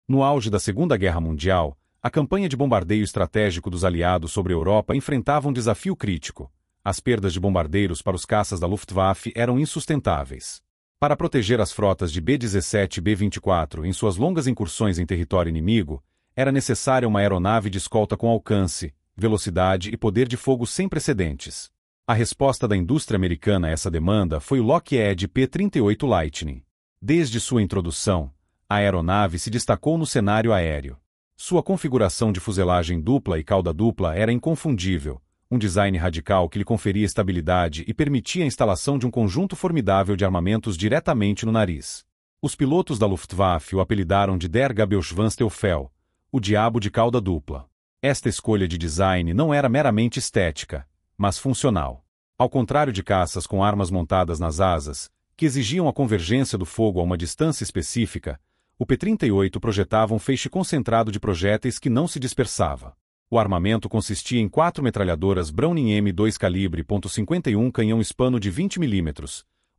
No auge da Segunda Guerra Mundial, a campanha de bombardeio estratégico dos aliados sobre a Europa enfrentava um desafio crítico. As perdas de bombardeiros para os caças da Luftwaffe eram insustentáveis. Para proteger as frotas de B-17 e B-24 em suas longas incursões em território inimigo, era necessária uma aeronave de escolta com alcance, velocidade e poder de fogo sem precedentes. A resposta da indústria americana a essa demanda foi o Lockheed P-38 Lightning. Desde sua introdução, a aeronave se destacou no cenário aéreo. Sua configuração de fuselagem dupla e cauda dupla era inconfundível, um design radical que lhe conferia estabilidade e permitia a instalação de um conjunto formidável de armamentos diretamente no nariz. Os pilotos da Luftwaffe o apelidaram de Der Gabelschwanzteufel, o diabo de cauda dupla. Esta escolha de design não era meramente estética, mas funcional. Ao contrário de caças com armas montadas nas asas, que exigiam a convergência do fogo a uma distância específica, o P-38 projetava um feixe concentrado de projéteis que não se dispersava. O armamento consistia em 4 metralhadoras Browning M2 calibre .51 canhão hispano de 20 mm,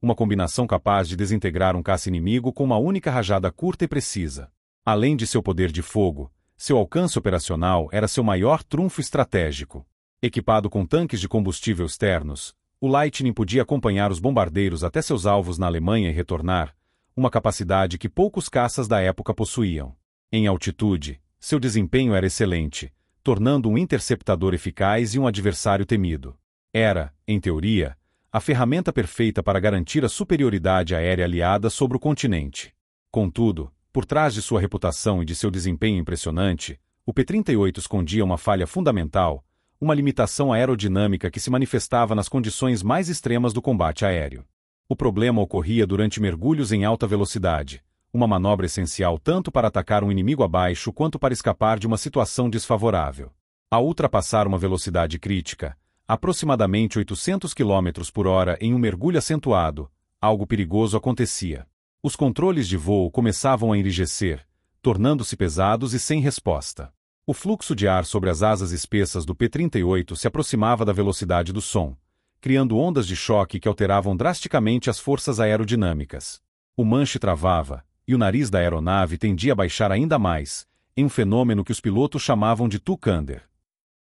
uma combinação capaz de desintegrar um caça inimigo com uma única rajada curta e precisa. Além de seu poder de fogo, seu alcance operacional era seu maior trunfo estratégico. Equipado com tanques de combustível externos, o Lightning podia acompanhar os bombardeiros até seus alvos na Alemanha e retornar, uma capacidade que poucos caças da época possuíam. Em altitude, seu desempenho era excelente, tornando um interceptador eficaz e um adversário temido. Era, em teoria, a ferramenta perfeita para garantir a superioridade aérea aliada sobre o continente. Contudo, por trás de sua reputação e de seu desempenho impressionante, o P-38 escondia uma falha fundamental, uma limitação aerodinâmica que se manifestava nas condições mais extremas do combate aéreo. O problema ocorria durante mergulhos em alta velocidade, uma manobra essencial tanto para atacar um inimigo abaixo quanto para escapar de uma situação desfavorável. Ao ultrapassar uma velocidade crítica, aproximadamente 800 km por hora em um mergulho acentuado, algo perigoso acontecia. Os controles de voo começavam a enrijecer, tornando-se pesados e sem resposta. O fluxo de ar sobre as asas espessas do P-38 se aproximava da velocidade do som, criando ondas de choque que alteravam drasticamente as forças aerodinâmicas. O manche travava, e o nariz da aeronave tendia a baixar ainda mais, em um fenômeno que os pilotos chamavam de tuck-under.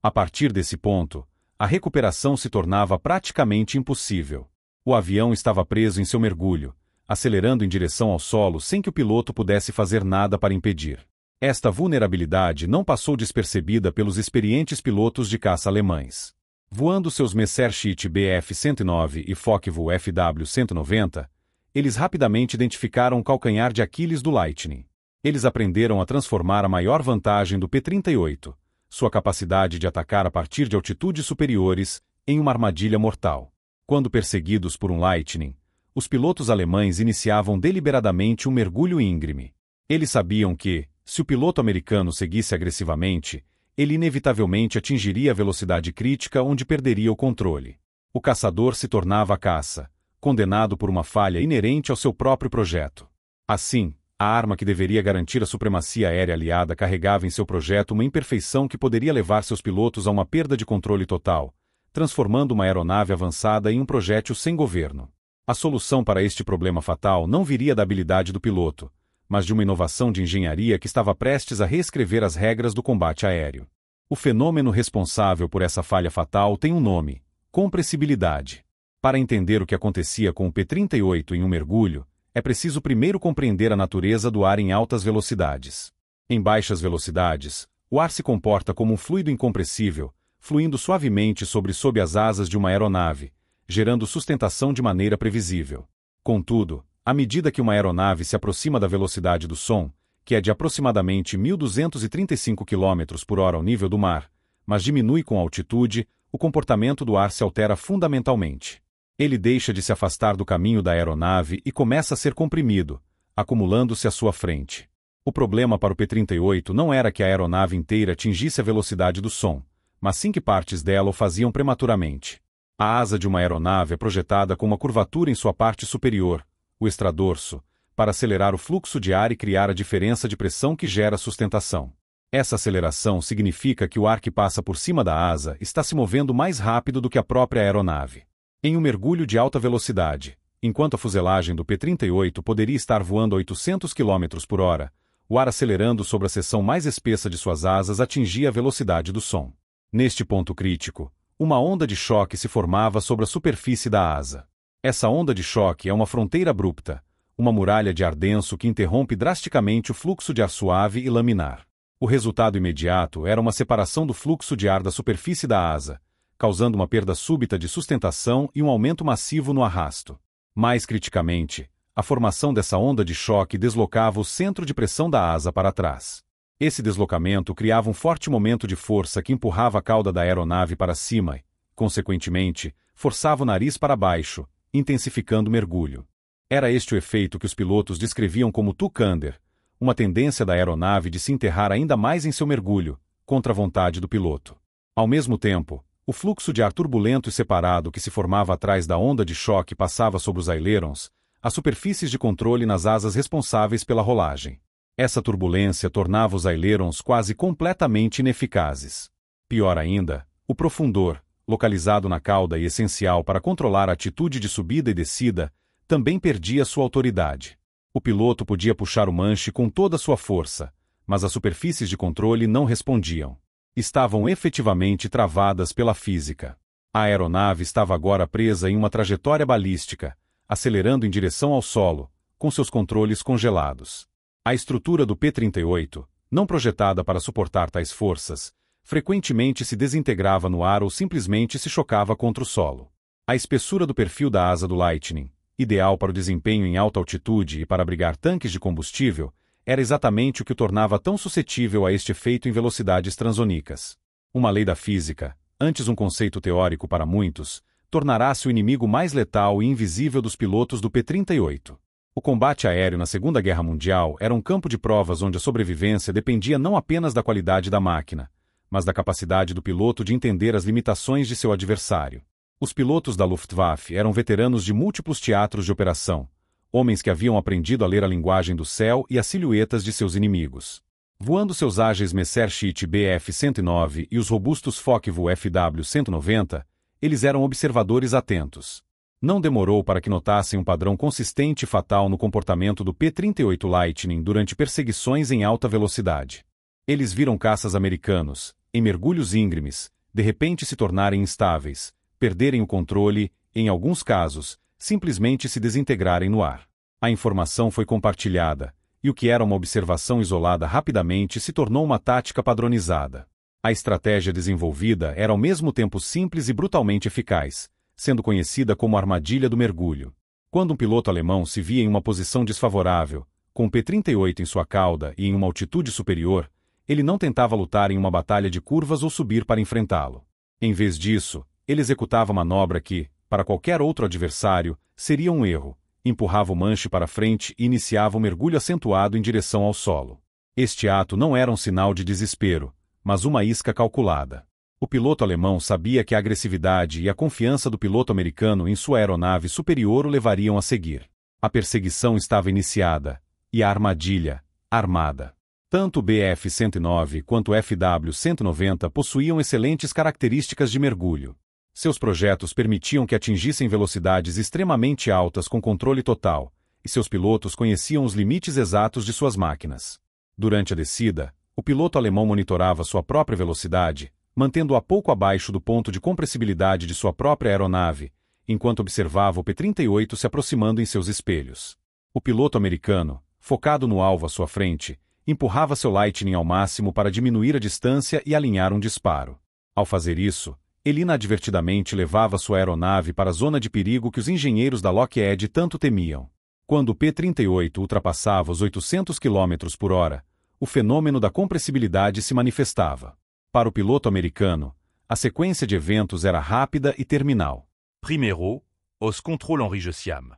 A partir desse ponto, a recuperação se tornava praticamente impossível. O avião estava preso em seu mergulho, acelerando em direção ao solo sem que o piloto pudesse fazer nada para impedir. Esta vulnerabilidade não passou despercebida pelos experientes pilotos de caça alemães. Voando seus Messerschmitt Bf-109 e Focke-Wulf FW-190, eles rapidamente identificaram o calcanhar de Aquiles do Lightning. Eles aprenderam a transformar a maior vantagem do P-38, sua capacidade de atacar a partir de altitudes superiores, em uma armadilha mortal. Quando perseguidos por um Lightning, os pilotos alemães iniciavam deliberadamente um mergulho íngreme. Eles sabiam que, se o piloto americano seguisse agressivamente, ele inevitavelmente atingiria a velocidade crítica onde perderia o controle. O caçador se tornava a caça, condenado por uma falha inerente ao seu próprio projeto. Assim, a arma que deveria garantir a supremacia aérea aliada carregava em seu projeto uma imperfeição que poderia levar seus pilotos a uma perda de controle total, transformando uma aeronave avançada em um projétil sem governo. A solução para este problema fatal não viria da habilidade do piloto, mas de uma inovação de engenharia que estava prestes a reescrever as regras do combate aéreo. O fenômeno responsável por essa falha fatal tem um nome: compressibilidade. Para entender o que acontecia com o P-38 em um mergulho, é preciso primeiro compreender a natureza do ar em altas velocidades. Em baixas velocidades, o ar se comporta como um fluido incompressível, fluindo suavemente sob as asas de uma aeronave, gerando sustentação de maneira previsível. Contudo, à medida que uma aeronave se aproxima da velocidade do som, que é de aproximadamente 1.235 km por hora ao nível do mar, mas diminui com a altitude, o comportamento do ar se altera fundamentalmente. Ele deixa de se afastar do caminho da aeronave e começa a ser comprimido, acumulando-se à sua frente. O problema para o P-38 não era que a aeronave inteira atingisse a velocidade do som, mas sim que partes dela o faziam prematuramente. A asa de uma aeronave é projetada com uma curvatura em sua parte superior, o extradorso, para acelerar o fluxo de ar e criar a diferença de pressão que gera sustentação. Essa aceleração significa que o ar que passa por cima da asa está se movendo mais rápido do que a própria aeronave. Em um mergulho de alta velocidade, enquanto a fuselagem do P-38 poderia estar voando a 800 km por hora, O ar acelerando sobre a seção mais espessa de suas asas atingia a velocidade do som. Neste ponto crítico, uma onda de choque se formava sobre a superfície da asa. Essa onda de choque é uma fronteira abrupta, uma muralha de ar denso que interrompe drasticamente o fluxo de ar suave e laminar. O resultado imediato era uma separação do fluxo de ar da superfície da asa, causando uma perda súbita de sustentação e um aumento massivo no arrasto. Mais criticamente, a formação dessa onda de choque deslocava o centro de pressão da asa para trás. Esse deslocamento criava um forte momento de força que empurrava a cauda da aeronave para cima e, consequentemente, forçava o nariz para baixo, intensificando o mergulho. Era este o efeito que os pilotos descreviam como tuck-under, uma tendência da aeronave de se enterrar ainda mais em seu mergulho, contra a vontade do piloto. Ao mesmo tempo, o fluxo de ar turbulento e separado que se formava atrás da onda de choque passava sobre os ailerons, as superfícies de controle nas asas responsáveis pela rolagem. Essa turbulência tornava os ailerons quase completamente ineficazes. Pior ainda, o profundor, localizado na cauda e essencial para controlar a atitude de subida e descida, também perdia sua autoridade. O piloto podia puxar o manche com toda a sua força, mas as superfícies de controle não respondiam. Estavam efetivamente travadas pela física. A aeronave estava agora presa em uma trajetória balística, acelerando em direção ao solo, com seus controles congelados. A estrutura do P-38, não projetada para suportar tais forças, frequentemente se desintegrava no ar ou simplesmente se chocava contra o solo. A espessura do perfil da asa do Lightning, ideal para o desempenho em alta altitude e para abrigar tanques de combustível, era exatamente o que o tornava tão suscetível a este efeito em velocidades transônicas. Uma lei da física, antes um conceito teórico para muitos, tornará-se o inimigo mais letal e invisível dos pilotos do P-38. O combate aéreo na Segunda Guerra Mundial era um campo de provas onde a sobrevivência dependia não apenas da qualidade da máquina, mas da capacidade do piloto de entender as limitações de seu adversário. Os pilotos da Luftwaffe eram veteranos de múltiplos teatros de operação, homens que haviam aprendido a ler a linguagem do céu e as silhuetas de seus inimigos. Voando seus ágeis Messerschmitt Bf-109 e os robustos Focke-Wulf FW-190, eles eram observadores atentos. Não demorou para que notassem um padrão consistente e fatal no comportamento do P-38 Lightning durante perseguições em alta velocidade. Eles viram caças americanos, em mergulhos íngremes, de repente se tornarem instáveis, perderem o controle e, em alguns casos, simplesmente se desintegrarem no ar. A informação foi compartilhada, e o que era uma observação isolada rapidamente se tornou uma tática padronizada. A estratégia desenvolvida era ao mesmo tempo simples e brutalmente eficaz, sendo conhecida como armadilha do mergulho. Quando um piloto alemão se via em uma posição desfavorável, com o P-38 em sua cauda e em uma altitude superior, ele não tentava lutar em uma batalha de curvas ou subir para enfrentá-lo. Em vez disso, ele executava a manobra que, para qualquer outro adversário, seria um erro, empurrava o manche para frente e iniciava um mergulho acentuado em direção ao solo. Este ato não era um sinal de desespero, mas uma isca calculada. O piloto alemão sabia que a agressividade e a confiança do piloto americano em sua aeronave superior o levariam a seguir. A perseguição estava iniciada, e a armadilha, armada. Tanto o Bf-109 quanto o FW-190 possuíam excelentes características de mergulho. Seus projetos permitiam que atingissem velocidades extremamente altas com controle total, e seus pilotos conheciam os limites exatos de suas máquinas. Durante a descida, o piloto alemão monitorava sua própria velocidade, mantendo-a pouco abaixo do ponto de compressibilidade de sua própria aeronave, enquanto observava o P-38 se aproximando em seus espelhos. O piloto americano, focado no alvo à sua frente, empurrava seu Lightning ao máximo para diminuir a distância e alinhar um disparo. Ao fazer isso, ele inadvertidamente levava sua aeronave para a zona de perigo que os engenheiros da Lockheed tanto temiam. Quando o P-38 ultrapassava os 800 km por hora, o fenômeno da compressibilidade se manifestava. Para o piloto americano, a sequência de eventos era rápida e terminal. Primeiro, os contrôles enrijeciam.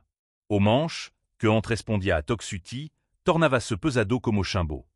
Au manche, que entrerespondia a toxuti, tornava-se pesado como chambou.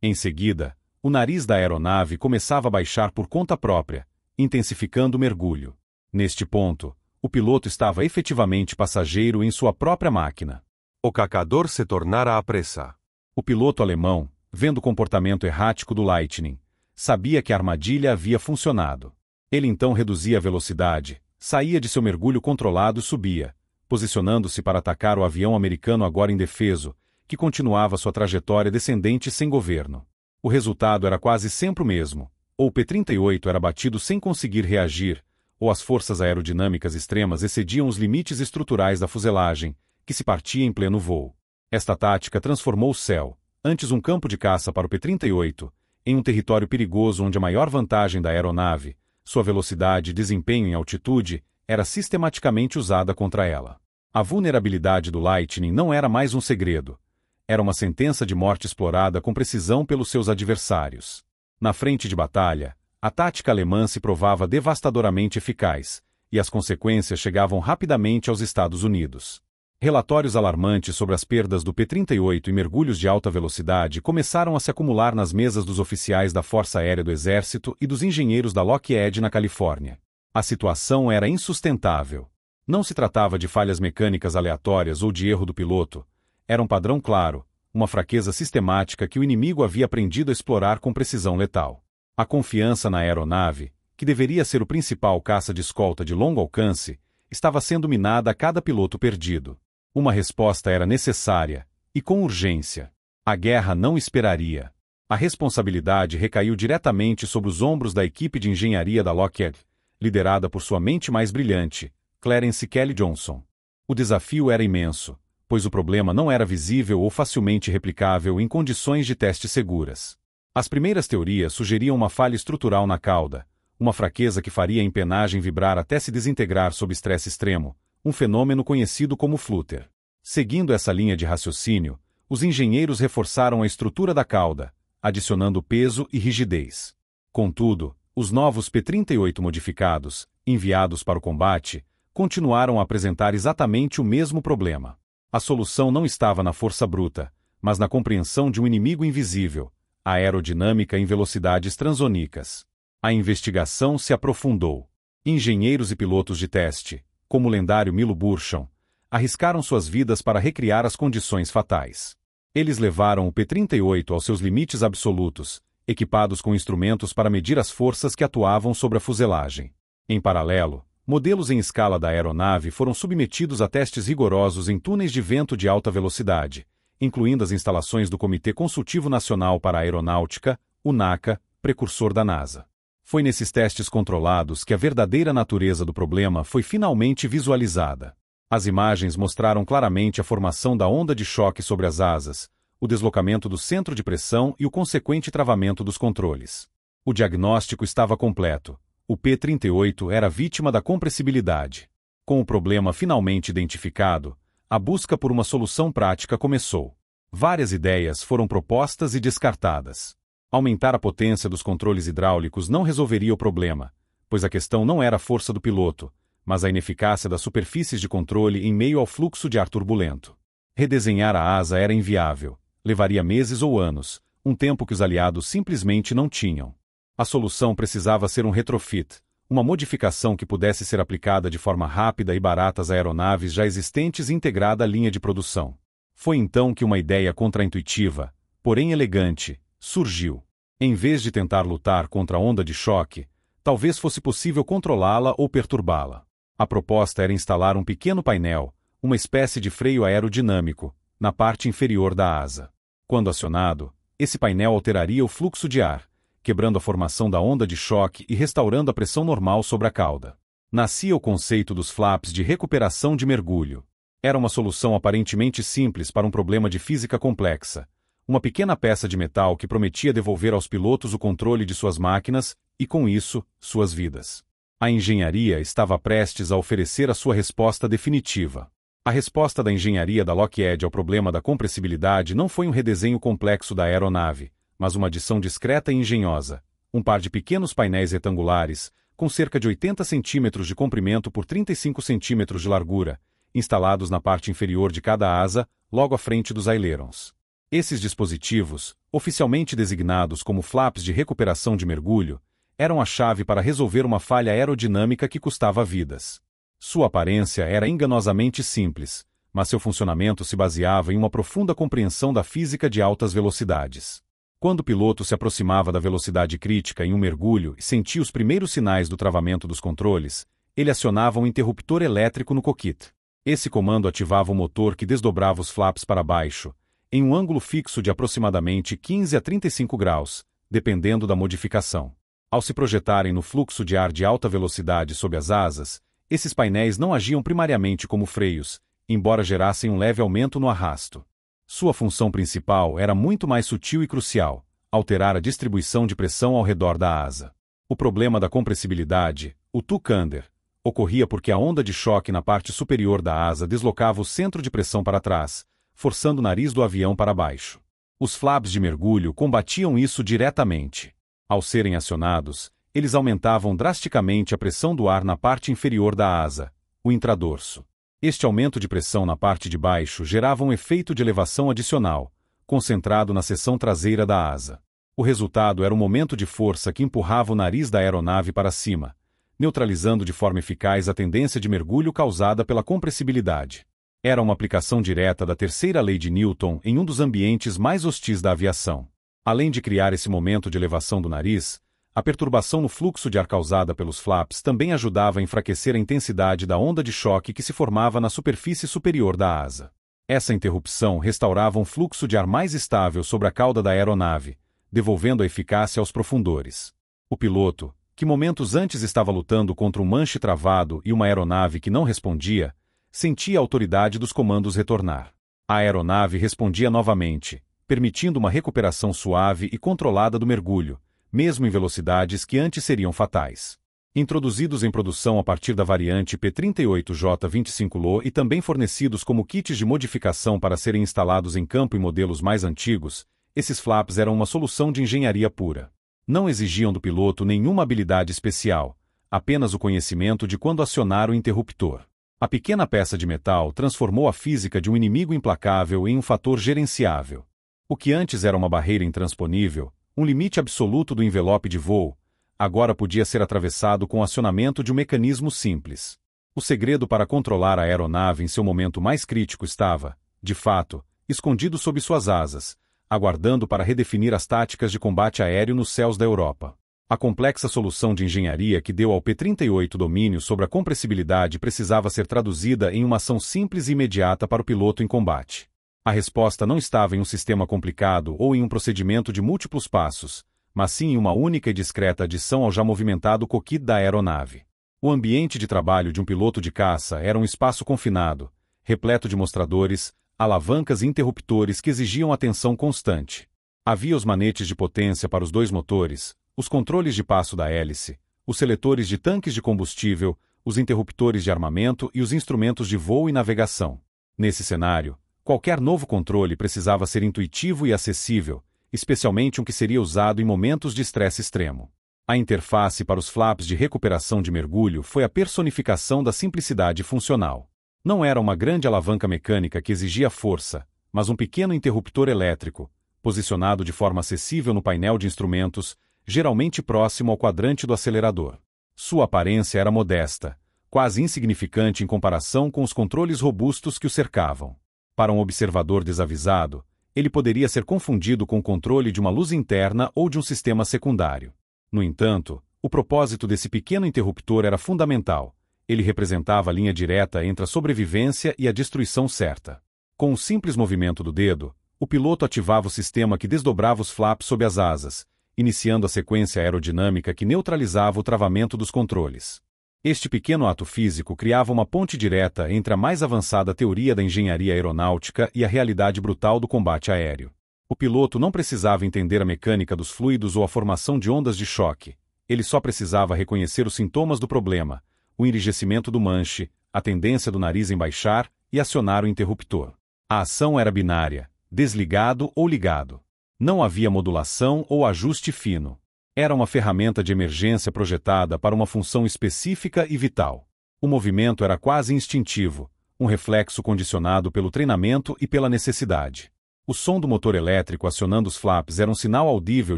Em seguida, o nariz da aeronave começava a baixar por conta própria, intensificando o mergulho. Neste ponto, o piloto estava efetivamente passageiro em sua própria máquina. O cacador se tornara a presa. O piloto alemão, vendo o comportamento errático do Lightning, sabia que a armadilha havia funcionado. Ele então reduzia a velocidade, saía de seu mergulho controlado e subia, posicionando-se para atacar o avião americano agora indefeso, que continuava sua trajetória descendente sem governo. O resultado era quase sempre o mesmo: ou o P-38 era batido sem conseguir reagir, ou as forças aerodinâmicas extremas excediam os limites estruturais da fuselagem, que se partia em pleno voo. Esta tática transformou o céu, antes um campo de caça para o P-38, em um território perigoso onde a maior vantagem da aeronave, sua velocidade e desempenho em altitude, era sistematicamente usada contra ela. A vulnerabilidade do Lightning não era mais um segredo. Era uma sentença de morte explorada com precisão pelos seus adversários. Na frente de batalha, a tática alemã se provava devastadoramente eficaz, e as consequências chegavam rapidamente aos Estados Unidos. Relatórios alarmantes sobre as perdas do P-38 e mergulhos de alta velocidade começaram a se acumular nas mesas dos oficiais da Força Aérea do Exército e dos engenheiros da Lockheed na Califórnia. A situação era insustentável. Não se tratava de falhas mecânicas aleatórias ou de erro do piloto. Era um padrão claro, uma fraqueza sistemática que o inimigo havia aprendido a explorar com precisão letal. A confiança na aeronave, que deveria ser o principal caça de escolta de longo alcance, estava sendo minada a cada piloto perdido. Uma resposta era necessária, e com urgência. A guerra não esperaria. A responsabilidade recaiu diretamente sobre os ombros da equipe de engenharia da Lockheed, liderada por sua mente mais brilhante, Clarence Kelly Johnson. O desafio era imenso, pois o problema não era visível ou facilmente replicável em condições de teste seguras. As primeiras teorias sugeriam uma falha estrutural na cauda, uma fraqueza que faria a empenagem vibrar até se desintegrar sob estresse extremo, um fenômeno conhecido como flutter. Seguindo essa linha de raciocínio, os engenheiros reforçaram a estrutura da cauda, adicionando peso e rigidez. Contudo, os novos P-38 modificados, enviados para o combate, continuaram a apresentar exatamente o mesmo problema. A solução não estava na força bruta, mas na compreensão de um inimigo invisível, a aerodinâmica em velocidades transônicas. A investigação se aprofundou. Engenheiros e pilotos de teste, como o lendário Milo Burcham, arriscaram suas vidas para recriar as condições fatais. Eles levaram o P-38 aos seus limites absolutos, equipados com instrumentos para medir as forças que atuavam sobre a fuselagem. Em paralelo, modelos em escala da aeronave foram submetidos a testes rigorosos em túneis de vento de alta velocidade, incluindo as instalações do Comitê Consultivo Nacional para a Aeronáutica, o NACA, precursor da NASA. Foi nesses testes controlados que a verdadeira natureza do problema foi finalmente visualizada. As imagens mostraram claramente a formação da onda de choque sobre as asas, o deslocamento do centro de pressão e o consequente travamento dos controles. O diagnóstico estava completo. O P-38 era vítima da compressibilidade. Com o problema finalmente identificado, a busca por uma solução prática começou. Várias ideias foram propostas e descartadas. Aumentar a potência dos controles hidráulicos não resolveria o problema, pois a questão não era a força do piloto, mas a ineficácia das superfícies de controle em meio ao fluxo de ar turbulento. Redesenhar a asa era inviável, levaria meses ou anos, um tempo que os aliados simplesmente não tinham. A solução precisava ser um retrofit, uma modificação que pudesse ser aplicada de forma rápida e barata às aeronaves já existentes e integrada à linha de produção. Foi então que uma ideia contraintuitiva, porém elegante, surgiu. Em vez de tentar lutar contra a onda de choque, talvez fosse possível controlá-la ou perturbá-la. A proposta era instalar um pequeno painel, uma espécie de freio aerodinâmico, na parte inferior da asa. Quando acionado, esse painel alteraria o fluxo de ar, quebrando a formação da onda de choque e restaurando a pressão normal sobre a cauda. Nascia o conceito dos flaps de recuperação de mergulho. Era uma solução aparentemente simples para um problema de física complexa. Uma pequena peça de metal que prometia devolver aos pilotos o controle de suas máquinas e, com isso, suas vidas. A engenharia estava prestes a oferecer a sua resposta definitiva. A resposta da engenharia da Lockheed ao problema da compressibilidade não foi um redesenho complexo da aeronave, mas uma adição discreta e engenhosa. Um par de pequenos painéis retangulares, com cerca de 80 centímetros de comprimento por 35 centímetros de largura, instalados na parte inferior de cada asa, logo à frente dos ailerons. Esses dispositivos, oficialmente designados como flaps de recuperação de mergulho, eram a chave para resolver uma falha aerodinâmica que custava vidas. Sua aparência era enganosamente simples, mas seu funcionamento se baseava em uma profunda compreensão da física de altas velocidades. Quando o piloto se aproximava da velocidade crítica em um mergulho e sentia os primeiros sinais do travamento dos controles, ele acionava um interruptor elétrico no cockpit. Esse comando ativava o motor que desdobrava os flaps para baixo, em um ângulo fixo de aproximadamente 15 a 35 graus, dependendo da modificação. Ao se projetarem no fluxo de ar de alta velocidade sob as asas, esses painéis não agiam primariamente como freios, embora gerassem um leve aumento no arrasto. Sua função principal era muito mais sutil e crucial: alterar a distribuição de pressão ao redor da asa. O problema da compressibilidade, o two-cander, ocorria porque a onda de choque na parte superior da asa deslocava o centro de pressão para trás, forçando o nariz do avião para baixo. Os flaps de mergulho combatiam isso diretamente. Ao serem acionados, eles aumentavam drasticamente a pressão do ar na parte inferior da asa, o intradorso. Este aumento de pressão na parte de baixo gerava um efeito de elevação adicional, concentrado na seção traseira da asa. O resultado era um momento de força que empurrava o nariz da aeronave para cima, neutralizando de forma eficaz a tendência de mergulho causada pela compressibilidade. Era uma aplicação direta da terceira lei de Newton em um dos ambientes mais hostis da aviação. Além de criar esse momento de elevação do nariz, a perturbação no fluxo de ar causada pelos flaps também ajudava a enfraquecer a intensidade da onda de choque que se formava na superfície superior da asa. Essa interrupção restaurava um fluxo de ar mais estável sobre a cauda da aeronave, devolvendo a eficácia aos profundores. O piloto, que momentos antes estava lutando contra um manche travado e uma aeronave que não respondia, sentia a autoridade dos comandos retornar. A aeronave respondia novamente, permitindo uma recuperação suave e controlada do mergulho, mesmo em velocidades que antes seriam fatais. Introduzidos em produção a partir da variante P-38J-25LO e também fornecidos como kits de modificação para serem instalados em campo em modelos mais antigos, esses flaps eram uma solução de engenharia pura. Não exigiam do piloto nenhuma habilidade especial, apenas o conhecimento de quando acionar o interruptor. A pequena peça de metal transformou a física de um inimigo implacável em um fator gerenciável. O que antes era uma barreira intransponível, um limite absoluto do envelope de voo, agora podia ser atravessado com o acionamento de um mecanismo simples. O segredo para controlar a aeronave em seu momento mais crítico estava, de fato, escondido sob suas asas, aguardando para redefinir as táticas de combate aéreo nos céus da Europa. A complexa solução de engenharia que deu ao P-38 domínio sobre a compressibilidade precisava ser traduzida em uma ação simples e imediata para o piloto em combate. A resposta não estava em um sistema complicado ou em um procedimento de múltiplos passos, mas sim em uma única e discreta adição ao já movimentado cockpit da aeronave. O ambiente de trabalho de um piloto de caça era um espaço confinado, repleto de mostradores, alavancas e interruptores que exigiam atenção constante. Havia os manetes de potência para os dois motores, os controles de passo da hélice, os seletores de tanques de combustível, os interruptores de armamento e os instrumentos de voo e navegação. Nesse cenário, qualquer novo controle precisava ser intuitivo e acessível, especialmente um que seria usado em momentos de estresse extremo. A interface para os flaps de recuperação de mergulho foi a personificação da simplicidade funcional. Não era uma grande alavanca mecânica que exigia força, mas um pequeno interruptor elétrico, posicionado de forma acessível no painel de instrumentos, geralmente próximo ao quadrante do acelerador. Sua aparência era modesta, quase insignificante em comparação com os controles robustos que o cercavam. Para um observador desavisado, ele poderia ser confundido com o controle de uma luz interna ou de um sistema secundário. No entanto, o propósito desse pequeno interruptor era fundamental. Ele representava a linha direta entre a sobrevivência e a destruição certa. Com um simples movimento do dedo, o piloto ativava o sistema que desdobrava os flaps sob as asas, iniciando a sequência aerodinâmica que neutralizava o travamento dos controles. Este pequeno ato físico criava uma ponte direta entre a mais avançada teoria da engenharia aeronáutica e a realidade brutal do combate aéreo. O piloto não precisava entender a mecânica dos fluidos ou a formação de ondas de choque. Ele só precisava reconhecer os sintomas do problema, o enrijecimento do manche, a tendência do nariz em baixar e acionar o interruptor. A ação era binária, desligado ou ligado. Não havia modulação ou ajuste fino. Era uma ferramenta de emergência projetada para uma função específica e vital. O movimento era quase instintivo, um reflexo condicionado pelo treinamento e pela necessidade. O som do motor elétrico acionando os flaps era um sinal audível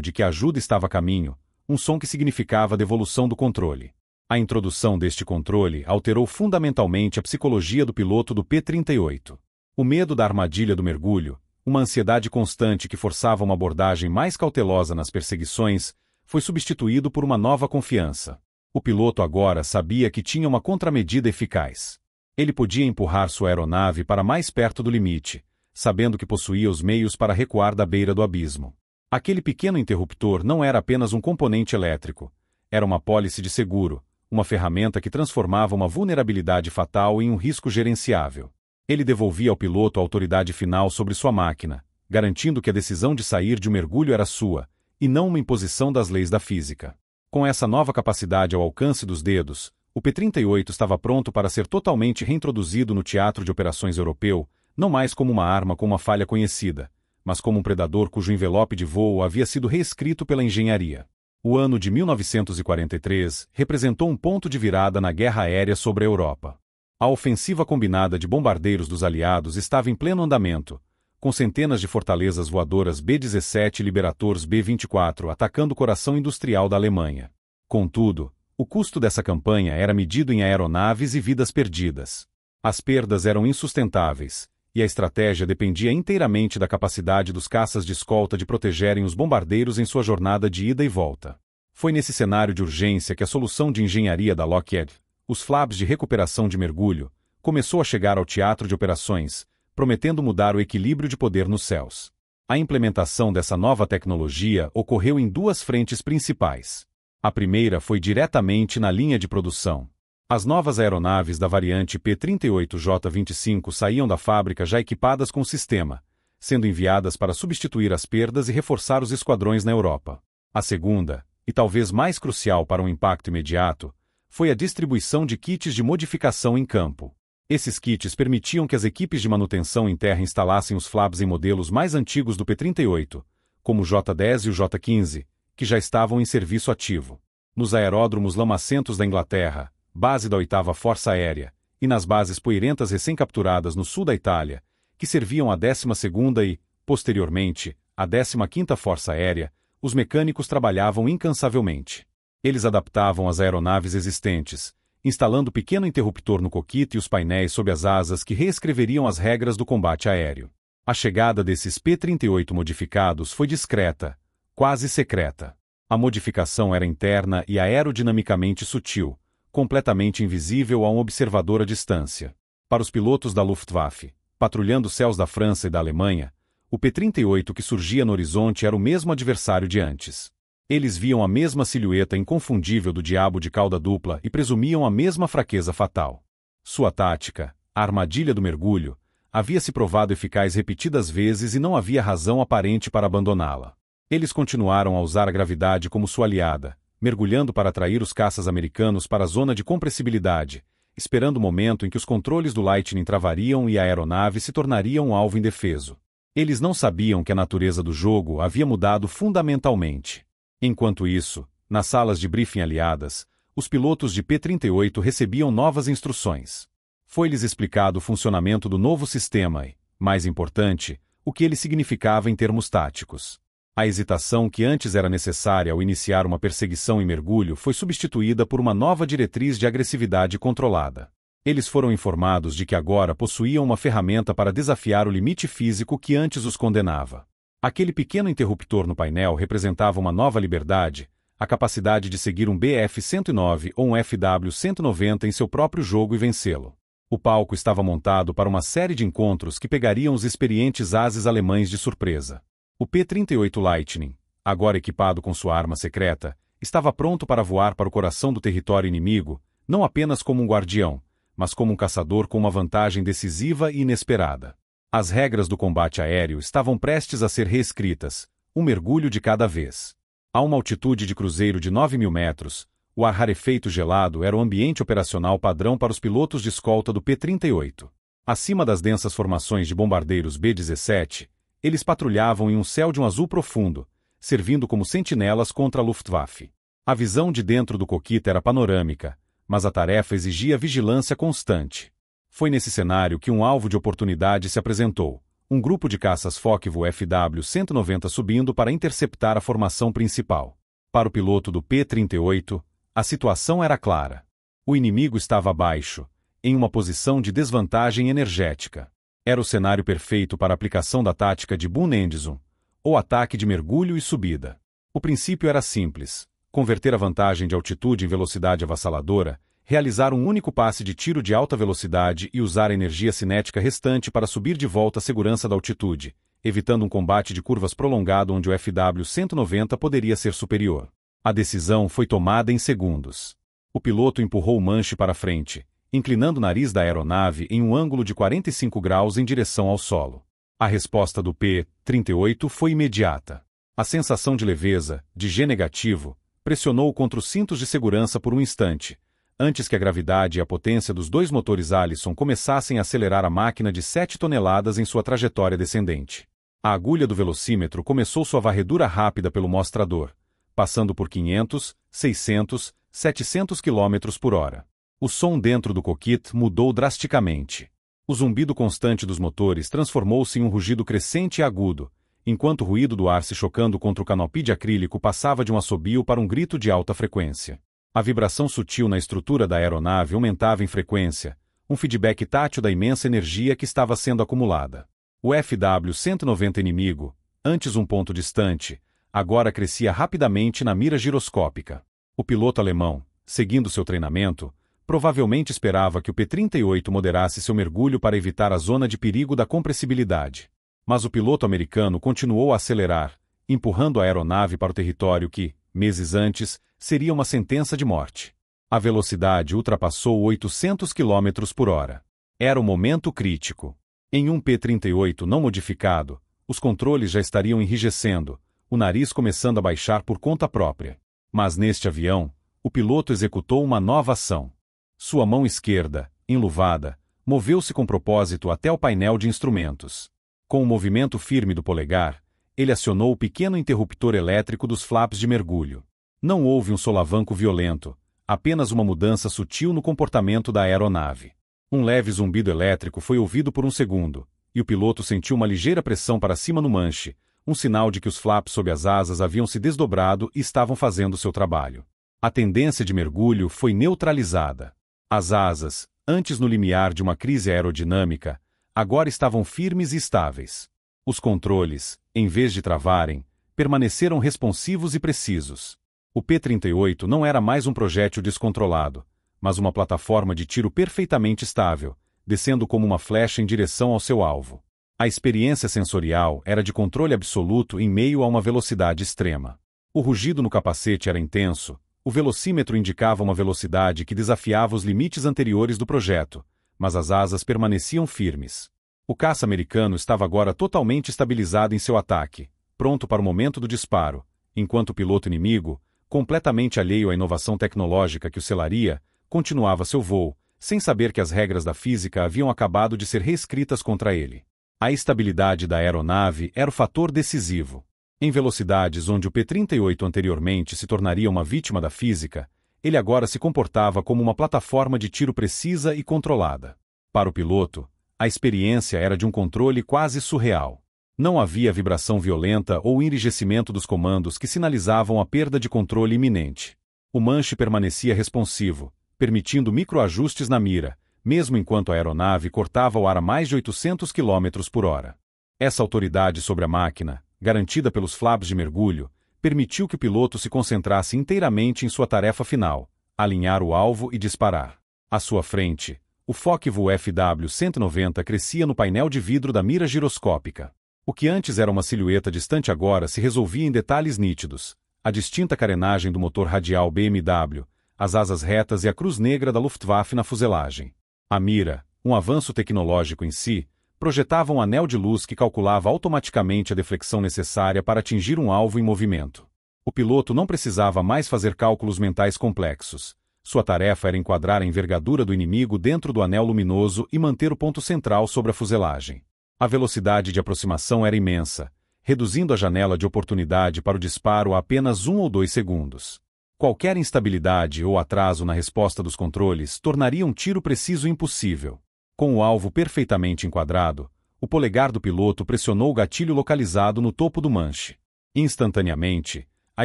de que a ajuda estava a caminho, um som que significava a devolução do controle. A introdução deste controle alterou fundamentalmente a psicologia do piloto do P-38. O medo da armadilha do mergulho, uma ansiedade constante que forçava uma abordagem mais cautelosa nas perseguições, foi substituído por uma nova confiança. O piloto agora sabia que tinha uma contramedida eficaz. Ele podia empurrar sua aeronave para mais perto do limite, sabendo que possuía os meios para recuar da beira do abismo. Aquele pequeno interruptor não era apenas um componente elétrico. Era uma apólice de seguro, uma ferramenta que transformava uma vulnerabilidade fatal em um risco gerenciável. Ele devolvia ao piloto a autoridade final sobre sua máquina, garantindo que a decisão de sair de um mergulho era sua, e não uma imposição das leis da física. Com essa nova capacidade ao alcance dos dedos, o P-38 estava pronto para ser totalmente reintroduzido no teatro de operações europeu, não mais como uma arma com uma falha conhecida, mas como um predador cujo envelope de voo havia sido reescrito pela engenharia. O ano de 1943 representou um ponto de virada na guerra aérea sobre a Europa. A ofensiva combinada de bombardeiros dos aliados estava em pleno andamento, com centenas de fortalezas voadoras B-17 e Liberators B-24 atacando o coração industrial da Alemanha. Contudo, o custo dessa campanha era medido em aeronaves e vidas perdidas. As perdas eram insustentáveis, e a estratégia dependia inteiramente da capacidade dos caças de escolta de protegerem os bombardeiros em sua jornada de ida e volta. Foi nesse cenário de urgência que a solução de engenharia da Lockheed, os flaps de recuperação de mergulho, começou a chegar ao teatro de operações, prometendo mudar o equilíbrio de poder nos céus. A implementação dessa nova tecnologia ocorreu em duas frentes principais. A primeira foi diretamente na linha de produção. As novas aeronaves da variante P-38J-25 saíam da fábrica já equipadas com o sistema, sendo enviadas para substituir as perdas e reforçar os esquadrões na Europa. A segunda, e talvez mais crucial para um impacto imediato, foi a distribuição de kits de modificação em campo. Esses kits permitiam que as equipes de manutenção em terra instalassem os flaps em modelos mais antigos do P-38, como o J-10 e o J-15, que já estavam em serviço ativo. Nos aeródromos lamacentos da Inglaterra, base da 8ª Força Aérea, e nas bases poeirentas recém-capturadas no sul da Itália, que serviam à 12ª e, posteriormente, à 15ª Força Aérea, os mecânicos trabalhavam incansavelmente. Eles adaptavam as aeronaves existentes, instalando pequeno interruptor no cockpit e os painéis sob as asas que reescreveriam as regras do combate aéreo. A chegada desses P-38 modificados foi discreta, quase secreta. A modificação era interna e aerodinamicamente sutil, completamente invisível a um observador à distância. Para os pilotos da Luftwaffe, patrulhando os céus da França e da Alemanha, o P-38 que surgia no horizonte era o mesmo adversário de antes. Eles viam a mesma silhueta inconfundível do diabo de cauda dupla e presumiam a mesma fraqueza fatal. Sua tática, a armadilha do mergulho, havia se provado eficaz repetidas vezes e não havia razão aparente para abandoná-la. Eles continuaram a usar a gravidade como sua aliada, mergulhando para atrair os caças americanos para a zona de compressibilidade, esperando o momento em que os controles do Lightning travariam e a aeronave se tornaria um alvo indefeso. Eles não sabiam que a natureza do jogo havia mudado fundamentalmente. Enquanto isso, nas salas de briefing aliadas, os pilotos de P-38 recebiam novas instruções. Foi-lhes explicado o funcionamento do novo sistema e, mais importante, o que ele significava em termos táticos. A hesitação que antes era necessária ao iniciar uma perseguição em mergulho foi substituída por uma nova diretriz de agressividade controlada. Eles foram informados de que agora possuíam uma ferramenta para desafiar o limite físico que antes os condenava. Aquele pequeno interruptor no painel representava uma nova liberdade, a capacidade de seguir um Bf-109 ou um FW-190 em seu próprio jogo e vencê-lo. O palco estava montado para uma série de encontros que pegariam os experientes ases alemães de surpresa. O P-38 Lightning, agora equipado com sua arma secreta, estava pronto para voar para o coração do território inimigo, não apenas como um guardião, mas como um caçador com uma vantagem decisiva e inesperada. As regras do combate aéreo estavam prestes a ser reescritas, um mergulho de cada vez. A uma altitude de cruzeiro de 9.000 metros, o ar rarefeito gelado era o ambiente operacional padrão para os pilotos de escolta do P-38. Acima das densas formações de bombardeiros B-17, eles patrulhavam em um céu de um azul profundo, servindo como sentinelas contra a Luftwaffe. A visão de dentro do cockpit era panorâmica, mas a tarefa exigia vigilância constante. Foi nesse cenário que um alvo de oportunidade se apresentou, um grupo de caças Focke-Wulf FW-190 subindo para interceptar a formação principal. Para o piloto do P-38, a situação era clara. O inimigo estava abaixo, em uma posição de desvantagem energética. Era o cenário perfeito para a aplicação da tática de Boone-Endison, ou ataque de mergulho e subida. O princípio era simples: converter a vantagem de altitude em velocidade avassaladora, realizar um único passe de tiro de alta velocidade e usar a energia cinética restante para subir de volta à segurança da altitude, evitando um combate de curvas prolongado onde o FW-190 poderia ser superior. A decisão foi tomada em segundos. O piloto empurrou o manche para frente, inclinando o nariz da aeronave em um ângulo de 45 graus em direção ao solo. A resposta do P-38 foi imediata. A sensação de leveza, de G negativo, pressionou contra os cintos de segurança por um instante, antes que a gravidade e a potência dos dois motores Allison começassem a acelerar a máquina de 7 toneladas em sua trajetória descendente. A agulha do velocímetro começou sua varredura rápida pelo mostrador, passando por 500, 600, 700 km por hora. O som dentro do cockpit mudou drasticamente. O zumbido constante dos motores transformou-se em um rugido crescente e agudo, enquanto o ruído do ar se chocando contra o canopy de acrílico passava de um assobio para um grito de alta frequência. A vibração sutil na estrutura da aeronave aumentava em frequência, um feedback tátil da imensa energia que estava sendo acumulada. O FW-190 inimigo, antes um ponto distante, agora crescia rapidamente na mira giroscópica. O piloto alemão, seguindo seu treinamento, provavelmente esperava que o P-38 moderasse seu mergulho para evitar a zona de perigo da compressibilidade. Mas o piloto americano continuou a acelerar, empurrando a aeronave para o território que, meses antes, seria uma sentença de morte. A velocidade ultrapassou 800 km por hora. Era o momento crítico. Em um P-38 não modificado, os controles já estariam enrijecendo, o nariz começando a baixar por conta própria. Mas neste avião, o piloto executou uma nova ação. Sua mão esquerda, enluvada, moveu-se com propósito até o painel de instrumentos. Com o movimento firme do polegar, ele acionou o pequeno interruptor elétrico dos flaps de mergulho. Não houve um solavanco violento, apenas uma mudança sutil no comportamento da aeronave. Um leve zumbido elétrico foi ouvido por um segundo, e o piloto sentiu uma ligeira pressão para cima no manche, um sinal de que os flaps sob as asas haviam se desdobrado e estavam fazendo seu trabalho. A tendência de mergulho foi neutralizada. As asas, antes no limiar de uma crise aerodinâmica, agora estavam firmes e estáveis. Os controles, em vez de travarem, permaneceram responsivos e precisos. O P-38 não era mais um projétil descontrolado, mas uma plataforma de tiro perfeitamente estável, descendo como uma flecha em direção ao seu alvo. A experiência sensorial era de controle absoluto em meio a uma velocidade extrema. O rugido no capacete era intenso, o velocímetro indicava uma velocidade que desafiava os limites anteriores do projeto, mas as asas permaneciam firmes. O caça americano estava agora totalmente estabilizado em seu ataque, pronto para o momento do disparo, enquanto o piloto inimigo, completamente alheio à inovação tecnológica que o selaria, continuava seu voo, sem saber que as regras da física haviam acabado de ser reescritas contra ele. A estabilidade da aeronave era o fator decisivo. Em velocidades onde o P-38 anteriormente se tornaria uma vítima da física, ele agora se comportava como uma plataforma de tiro precisa e controlada. Para o piloto, a experiência era de um controle quase surreal. Não havia vibração violenta ou enrijecimento dos comandos que sinalizavam a perda de controle iminente. O manche permanecia responsivo, permitindo microajustes na mira, mesmo enquanto a aeronave cortava o ar a mais de 800 km por hora. Essa autoridade sobre a máquina, garantida pelos flaps de mergulho, permitiu que o piloto se concentrasse inteiramente em sua tarefa final, alinhar o alvo e disparar. À sua frente, o Focke-Wulf FW-190 crescia no painel de vidro da mira giroscópica. O que antes era uma silhueta distante agora se resolvia em detalhes nítidos: a distinta carenagem do motor radial BMW, as asas retas e a cruz negra da Luftwaffe na fuselagem. A mira, um avanço tecnológico em si, projetava um anel de luz que calculava automaticamente a deflexão necessária para atingir um alvo em movimento. O piloto não precisava mais fazer cálculos mentais complexos. Sua tarefa era enquadrar a envergadura do inimigo dentro do anel luminoso e manter o ponto central sobre a fuselagem. A velocidade de aproximação era imensa, reduzindo a janela de oportunidade para o disparo a apenas 1 ou 2 segundos. Qualquer instabilidade ou atraso na resposta dos controles tornaria um tiro preciso impossível. Com o alvo perfeitamente enquadrado, o polegar do piloto pressionou o gatilho localizado no topo do manche. Instantaneamente, a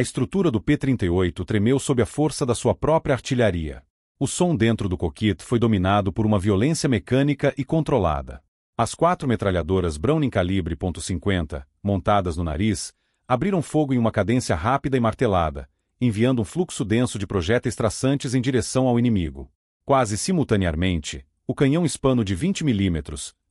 estrutura do P-38 tremeu sob a força da sua própria artilharia. O som dentro do cockpit foi dominado por uma violência mecânica e controlada. As 4 metralhadoras Browning calibre .50, montadas no nariz, abriram fogo em uma cadência rápida e martelada, enviando um fluxo denso de projéteis traçantes em direção ao inimigo. Quase simultaneamente, o canhão hispano de 20 mm,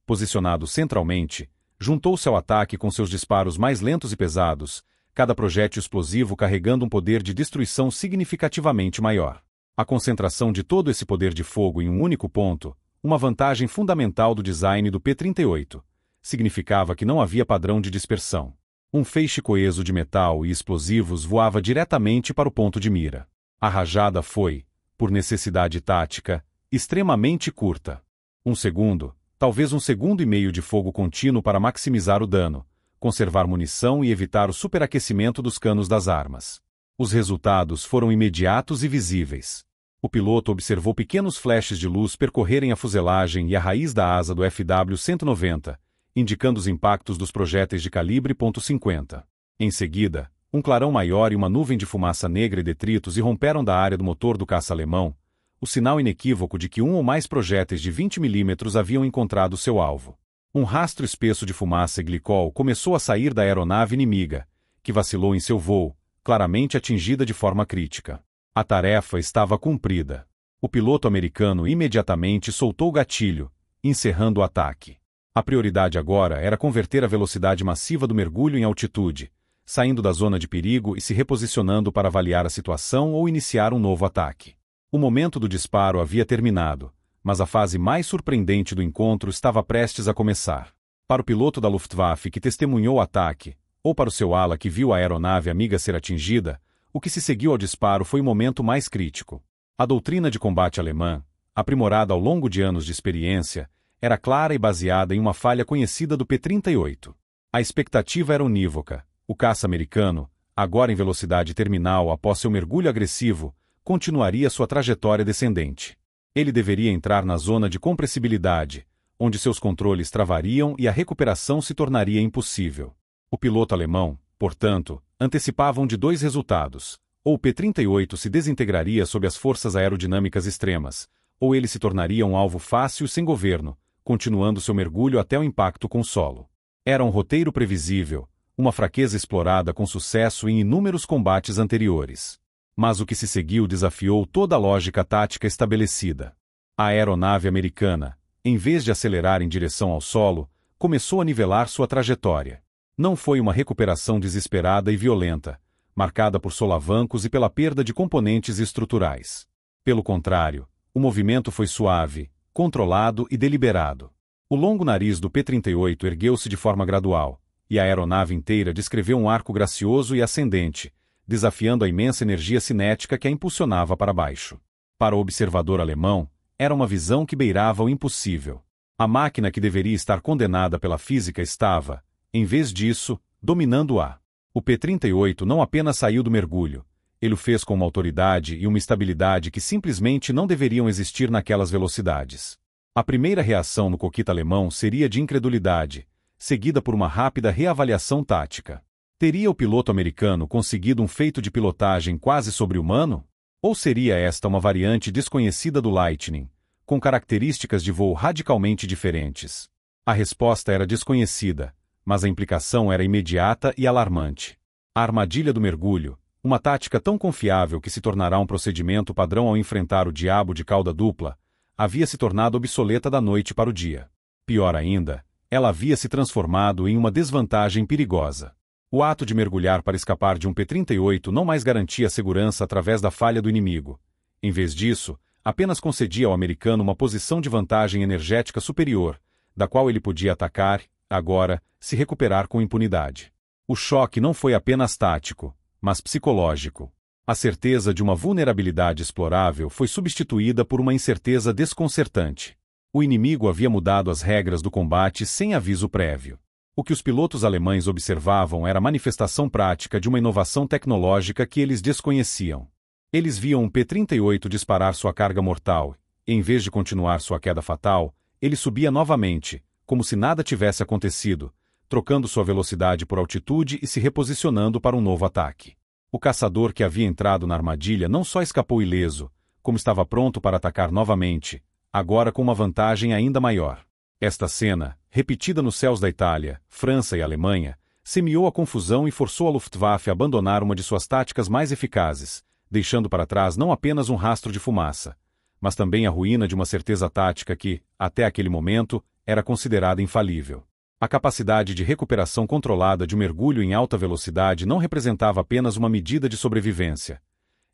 posicionado centralmente, juntou-se ao ataque com seus disparos mais lentos e pesados, cada projétil explosivo carregando um poder de destruição significativamente maior. A concentração de todo esse poder de fogo em um único ponto, uma vantagem fundamental do design do P-38, significava que não havia padrão de dispersão. Um feixe coeso de metal e explosivos voava diretamente para o ponto de mira. A rajada foi, por necessidade tática, extremamente curta. 1 segundo, talvez 1,5 segundos de fogo contínuo para maximizar o dano, conservar munição e evitar o superaquecimento dos canos das armas. Os resultados foram imediatos e visíveis. O piloto observou pequenos flashes de luz percorrerem a fuselagem e a raiz da asa do FW-190, indicando os impactos dos projéteis de calibre .50. Em seguida, um clarão maior e uma nuvem de fumaça negra e detritos irromperam da área do motor do caça alemão, o sinal inequívoco de que um ou mais projéteis de 20 mm haviam encontrado seu alvo. Um rastro espesso de fumaça e glicol começou a sair da aeronave inimiga, que vacilou em seu voo, claramente atingida de forma crítica. A tarefa estava cumprida. O piloto americano imediatamente soltou o gatilho, encerrando o ataque. A prioridade agora era converter a velocidade massiva do mergulho em altitude, saindo da zona de perigo e se reposicionando para avaliar a situação ou iniciar um novo ataque. O momento do disparo havia terminado, mas a fase mais surpreendente do encontro estava prestes a começar. Para o piloto da Luftwaffe que testemunhou o ataque, ou para o seu ala que viu a aeronave amiga ser atingida, o que se seguiu ao disparo foi o momento mais crítico. A doutrina de combate alemã, aprimorada ao longo de anos de experiência, era clara e baseada em uma falha conhecida do P-38. A expectativa era unívoca. O caça americano, agora em velocidade terminal após seu mergulho agressivo, continuaria sua trajetória descendente. Ele deveria entrar na zona de compressibilidade, onde seus controles travariam e a recuperação se tornaria impossível. O piloto alemão, portanto, antecipava um de dois resultados: ou o P-38 se desintegraria sob as forças aerodinâmicas extremas, ou ele se tornaria um alvo fácil sem governo, continuando seu mergulho até o impacto com o solo. Era um roteiro previsível, uma fraqueza explorada com sucesso em inúmeros combates anteriores. Mas o que se seguiu desafiou toda a lógica tática estabelecida. A aeronave americana, em vez de acelerar em direção ao solo, começou a nivelar sua trajetória. Não foi uma recuperação desesperada e violenta, marcada por solavancos e pela perda de componentes estruturais. Pelo contrário, o movimento foi suave, controlado e deliberado. O longo nariz do P-38 ergueu-se de forma gradual, e a aeronave inteira descreveu um arco gracioso e ascendente, desafiando a imensa energia cinética que a impulsionava para baixo. Para o observador alemão, era uma visão que beirava o impossível. A máquina que deveria estar condenada pela física estava, em vez disso, dominando-a. O P-38 não apenas saiu do mergulho, ele o fez com uma autoridade e uma estabilidade que simplesmente não deveriam existir naquelas velocidades. A primeira reação no coquito alemão seria de incredulidade, seguida por uma rápida reavaliação tática. Teria o piloto americano conseguido um feito de pilotagem quase sobre-humano? Ou seria esta uma variante desconhecida do Lightning, com características de voo radicalmente diferentes? A resposta era desconhecida, mas a implicação era imediata e alarmante. A armadilha do mergulho, uma tática tão confiável que se tornará um procedimento padrão ao enfrentar o diabo de cauda dupla, havia se tornado obsoleta da noite para o dia. Pior ainda, ela havia se transformado em uma desvantagem perigosa. O ato de mergulhar para escapar de um P-38 não mais garantia a segurança através da falha do inimigo. Em vez disso, apenas concedia ao americano uma posição de vantagem energética superior, da qual ele podia atacar, agora, se recuperar com impunidade. O choque não foi apenas tático, mas psicológico. A certeza de uma vulnerabilidade explorável foi substituída por uma incerteza desconcertante. O inimigo havia mudado as regras do combate sem aviso prévio. O que os pilotos alemães observavam era a manifestação prática de uma inovação tecnológica que eles desconheciam. Eles viam um P-38 disparar sua carga mortal, e em vez de continuar sua queda fatal, ele subia novamente, como se nada tivesse acontecido, trocando sua velocidade por altitude e se reposicionando para um novo ataque. O caçador que havia entrado na armadilha não só escapou ileso, como estava pronto para atacar novamente, agora com uma vantagem ainda maior. Esta cena, repetida nos céus da Itália, França e Alemanha, semeou a confusão e forçou a Luftwaffe a abandonar uma de suas táticas mais eficazes, deixando para trás não apenas um rastro de fumaça, mas também a ruína de uma certeza tática que, até aquele momento, era considerada infalível. A capacidade de recuperação controlada de um mergulho em alta velocidade não representava apenas uma medida de sobrevivência.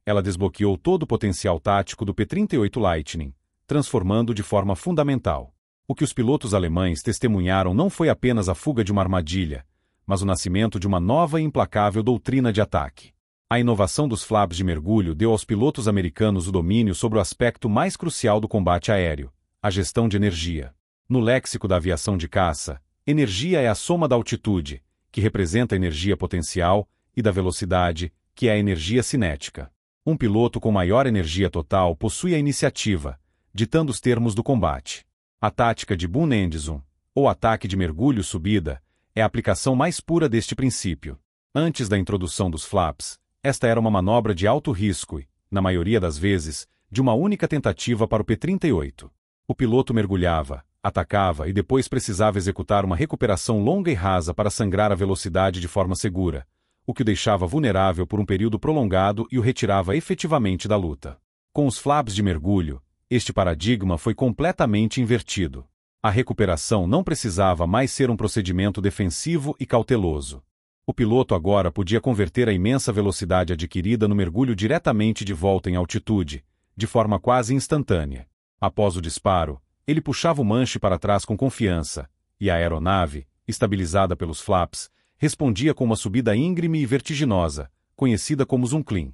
Ela desbloqueou todo o potencial tático do P-38 Lightning, transformando-o de forma fundamental. O que os pilotos alemães testemunharam não foi apenas a fuga de uma armadilha, mas o nascimento de uma nova e implacável doutrina de ataque. A inovação dos flaps de mergulho deu aos pilotos americanos o domínio sobre o aspecto mais crucial do combate aéreo, a gestão de energia. No léxico da aviação de caça, energia é a soma da altitude, que representa a energia potencial, e da velocidade, que é a energia cinética. Um piloto com maior energia total possui a iniciativa, ditando os termos do combate. A tática de Boom Endzoom, ou ataque de mergulho-subida, é a aplicação mais pura deste princípio. Antes da introdução dos flaps, esta era uma manobra de alto risco e, na maioria das vezes, de uma única tentativa para o P-38. O piloto mergulhava, atacava e depois precisava executar uma recuperação longa e rasa para sangrar a velocidade de forma segura, o que o deixava vulnerável por um período prolongado e o retirava efetivamente da luta. Com os flaps de mergulho, este paradigma foi completamente invertido. A recuperação não precisava mais ser um procedimento defensivo e cauteloso. O piloto agora podia converter a imensa velocidade adquirida no mergulho diretamente de volta em altitude, de forma quase instantânea. Após o disparo, ele puxava o manche para trás com confiança, e a aeronave, estabilizada pelos flaps, respondia com uma subida íngreme e vertiginosa, conhecida como zoom clean.